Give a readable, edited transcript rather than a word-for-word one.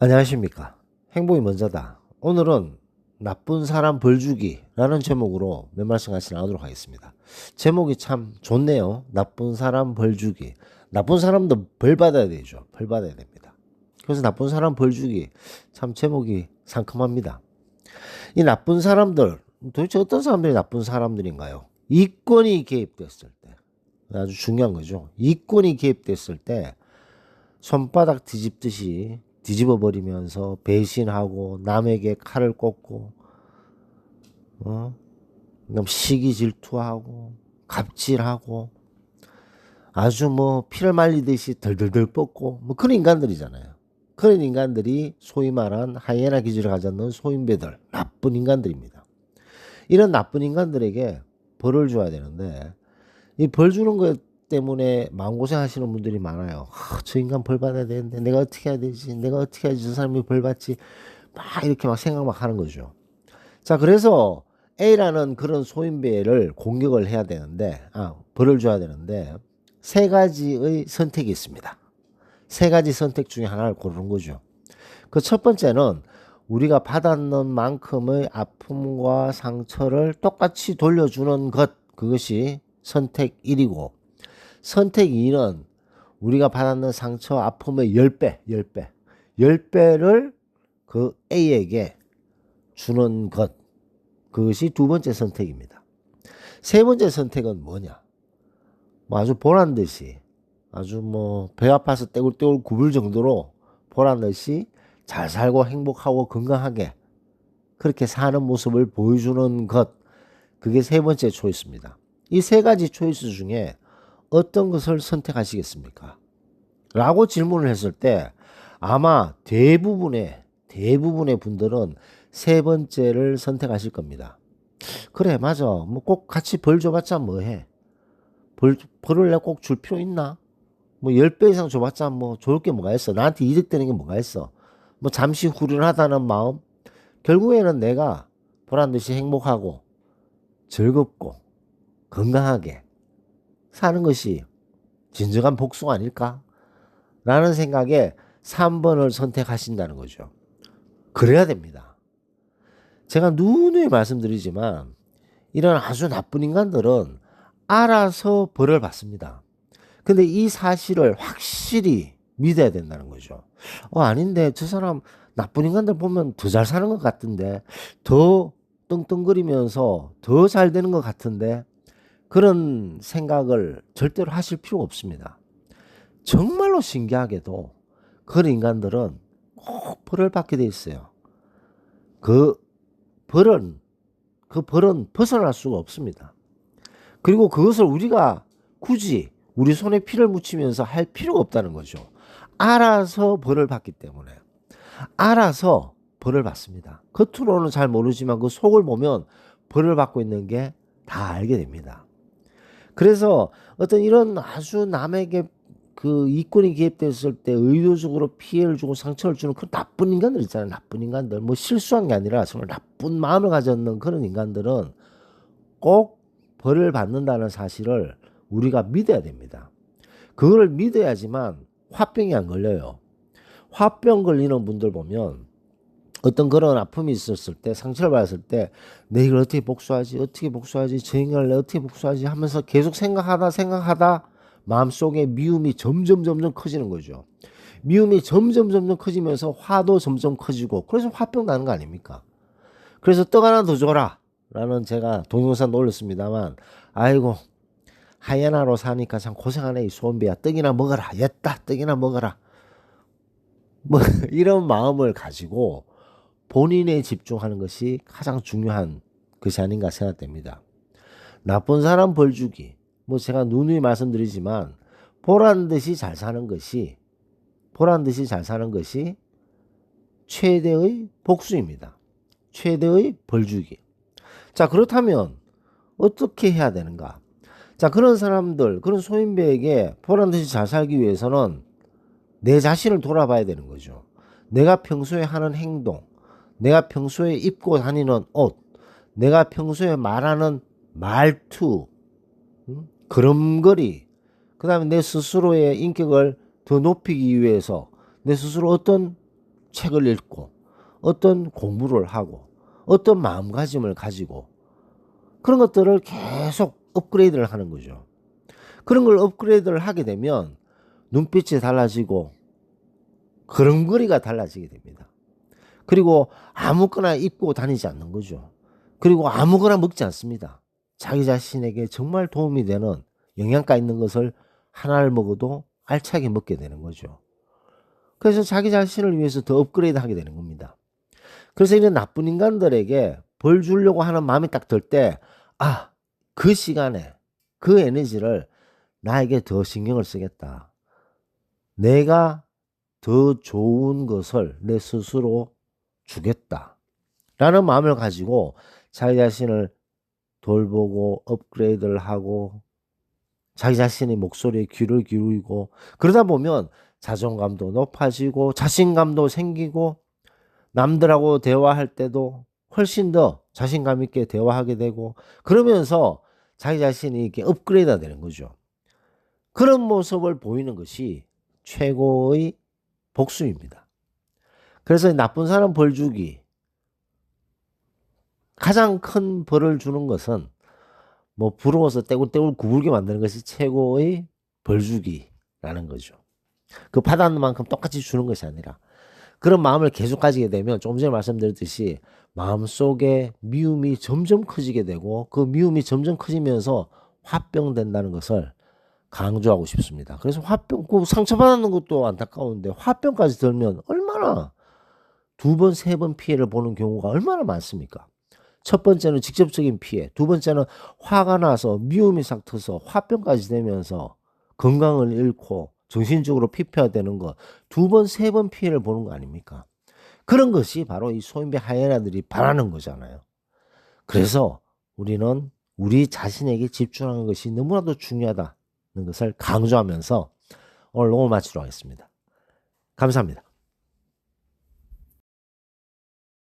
안녕하십니까. 행복이 먼저다. 오늘은 나쁜 사람 벌주기라는 제목으로 몇 말씀 같이 나누도록 하겠습니다. 제목이 참 좋네요. 나쁜 사람 벌주기. 나쁜 사람도 벌 받아야 되죠. 벌 받아야 됩니다. 그래서 나쁜 사람 벌주기 참 제목이 상큼합니다. 이 나쁜 사람들 도대체 어떤 사람들이 나쁜 사람들인가요? 이권이 개입됐을 때 아주 중요한 거죠. 이권이 개입됐을 때 손바닥 뒤집듯이 뒤집어 버리면서 배신하고 남에게 칼을 꽂고 시기 질투하고 갑질하고 아주 뭐 피를 말리듯이 덜덜덜 뻗고 뭐 그런 인간들이잖아요. 그런 인간들이 소위 말한 하이에나 기질을 가졌는 소인배들, 나쁜 인간들입니다. 이런 나쁜 인간들에게 벌을 줘야 되는데 이 벌 주는 것 때문에 마음고생 하시는 분들이 많아요. 저 인간 벌 받아야 되는데 내가 어떻게 해야 되지? 내가 어떻게 해야지 저 사람이 벌 받지? 막 이렇게 막 생각 막 하는 거죠. 자, 그래서 A라는 그런 소인배를 공격을 해야 되는데, 벌을 줘야 되는데, 세 가지의 선택이 있습니다. 세 가지 선택 중에 하나를 고르는 거죠. 그 첫 번째는 우리가 받았는 만큼의 아픔과 상처를 똑같이 돌려주는 것, 그것이 선택 1이고, 선택 2는 우리가 받았는 상처 아픔의 10배를 그 A에게 주는 것, 그것이 두 번째 선택입니다. 세 번째 선택은 뭐냐? 뭐 아주 보란 듯이 아주 뭐 배 아파서 떼굴떼굴 굽을 정도로 보란 듯이 잘 살고 행복하고 건강하게 그렇게 사는 모습을 보여주는 것, 그게 세 번째 초이스입니다. 이 세 가지 초이스 중에 어떤 것을 선택하시겠습니까? 라고 질문을 했을 때 아마 대부분의 분들은 세 번째를 선택하실 겁니다. 그래, 맞아. 뭐 꼭 같이 벌 줘봤자 뭐해? 벌을 내가 꼭 줄 필요 있나? 뭐 10배 이상 줘봤자 뭐 좋을 게 뭐가 있어? 나한테 이득되는 게 뭐가 있어? 뭐 잠시 후련하다는 마음? 결국에는 내가 보란 듯이 행복하고 즐겁고 건강하게 사는 것이 진정한 복수가 아닐까? 라는 생각에 3번을 선택하신다는 거죠. 그래야 됩니다. 제가 누누이 말씀드리지만 이런 아주 나쁜 인간들은 알아서 벌을 받습니다. 근데 이 사실을 확실히 믿어야 된다는 거죠. 아닌데 저 사람 나쁜 인간들 보면 더 잘 사는 것 같은데, 더 떵떵거리면서 더 잘 되는 것 같은데, 그런 생각을 절대로 하실 필요가 없습니다. 정말로 신기하게도 그런 인간들은 꼭 벌을 받게 돼 있어요. 그 벌은 벗어날 수가 없습니다. 그리고 그것을 우리가 굳이 우리 손에 피를 묻히면서 할 필요가 없다는 거죠. 알아서 벌을 받기 때문에. 알아서 벌을 받습니다. 겉으로는 잘 모르지만 그 속을 보면 벌을 받고 있는 게 다 알게 됩니다. 그래서 어떤 이런 아주 남에게 그 이권이 개입됐을 때 의도적으로 피해를 주고 상처를 주는 그 나쁜 인간들 있잖아요. 나쁜 인간들. 뭐 실수한 게 아니라 정말 나쁜 마음을 가졌는 그런 인간들은 꼭 벌을 받는다는 사실을 우리가 믿어야 됩니다. 그거를 믿어야지만 화병이 안 걸려요. 화병 걸리는 분들 보면 어떤 그런 아픔이 있었을 때, 상처를 받았을 때, 내 이걸 어떻게 복수하지, 저 인간을 내가 어떻게 복수하지 하면서 계속 생각하다 마음속에 미움이 점점 커지는 거죠. 미움이 점점 커지면서 화도 점점 커지고, 그래서 화병 나는 거 아닙니까? 그래서 떡 하나 더 줘라 라는 제가 동영상도 올렸습니다만, 아이고 하이에나로 사니까 참 고생하네 이 소원비야. 떡이나 먹어라. 옛다 떡이나 먹어라. 뭐 이런 마음을 가지고 본인에 집중하는 것이 가장 중요한 것이 아닌가 생각됩니다. 나쁜 사람 벌 주기. 뭐 제가 누누이 말씀드리지만 보란 듯이 잘 사는 것이 최대의 복수입니다. 최대의 벌 주기. 자, 그렇다면 어떻게 해야 되는가? 자, 그런 사람들, 그런 소인배에게 보란 듯이 잘 살기 위해서는 내 자신을 돌아봐야 되는 거죠. 내가 평소에 하는 행동, 내가 평소에 입고 다니는 옷, 내가 평소에 말하는 말투, 걸음걸이, 그 다음에 내 스스로의 인격을 더 높이기 위해서 내 스스로 어떤 책을 읽고 어떤 공부를 하고 어떤 마음가짐을 가지고 그런 것들을 계속 업그레이드를 하는 거죠. 그런 걸 업그레이드를 하게 되면 눈빛이 달라지고 걸음걸이가 달라지게 됩니다. 그리고 아무거나 입고 다니지 않는 거죠. 그리고 아무거나 먹지 않습니다. 자기 자신에게 정말 도움이 되는 영양가 있는 것을 하나를 먹어도 알차게 먹게 되는 거죠. 그래서 자기 자신을 위해서 더 업그레이드 하게 되는 겁니다. 그래서 이런 나쁜 인간들에게 벌 주려고 하는 마음이 딱 들 때, 아, 그 시간에 그 에너지를 나에게 더 신경을 쓰겠다. 내가 더 좋은 것을 내 스스로 주겠다. 라는 마음을 가지고 자기 자신을 돌보고 업그레이드를 하고 자기 자신의 목소리에 귀를 기울이고 그러다 보면 자존감도 높아지고 자신감도 생기고 남들하고 대화할 때도 훨씬 더 자신감 있게 대화하게 되고 그러면서 자기 자신이 이렇게 업그레이드가 되는 거죠. 그런 모습을 보이는 것이 최고의 복수입니다. 그래서 나쁜 사람 벌 주기 가장 큰 벌을 주는 것은 뭐 부러워서 떼굴떼굴 구불게 만드는 것이 최고의 벌 주기라는 거죠. 그 받았는 만큼 똑같이 주는 것이 아니라 그런 마음을 계속 가지게 되면 조금 전에 말씀드렸듯이 마음속에 미움이 점점 커지게 되고 그 미움이 점점 커지면서 화병된다는 것을 강조하고 싶습니다. 그래서 화병, 그 상처받는 것도 안타까운데 화병까지 들면 얼마나 두 번, 세 번 피해를 보는 경우가 얼마나 많습니까? 첫 번째는 직접적인 피해, 두 번째는 화가 나서 미움이 싹 터서 화병까지 되면서 건강을 잃고 정신적으로 피폐화되는 거 두 번, 세 번 피해를 보는 거 아닙니까? 그런 것이 바로 이 소인배 하이에나들이 바라는 거잖아요. 그래서 우리는 우리 자신에게 집중하는 것이 너무나도 중요하다는 것을 강조하면서 오늘 녹음을 마치도록 하겠습니다. 감사합니다.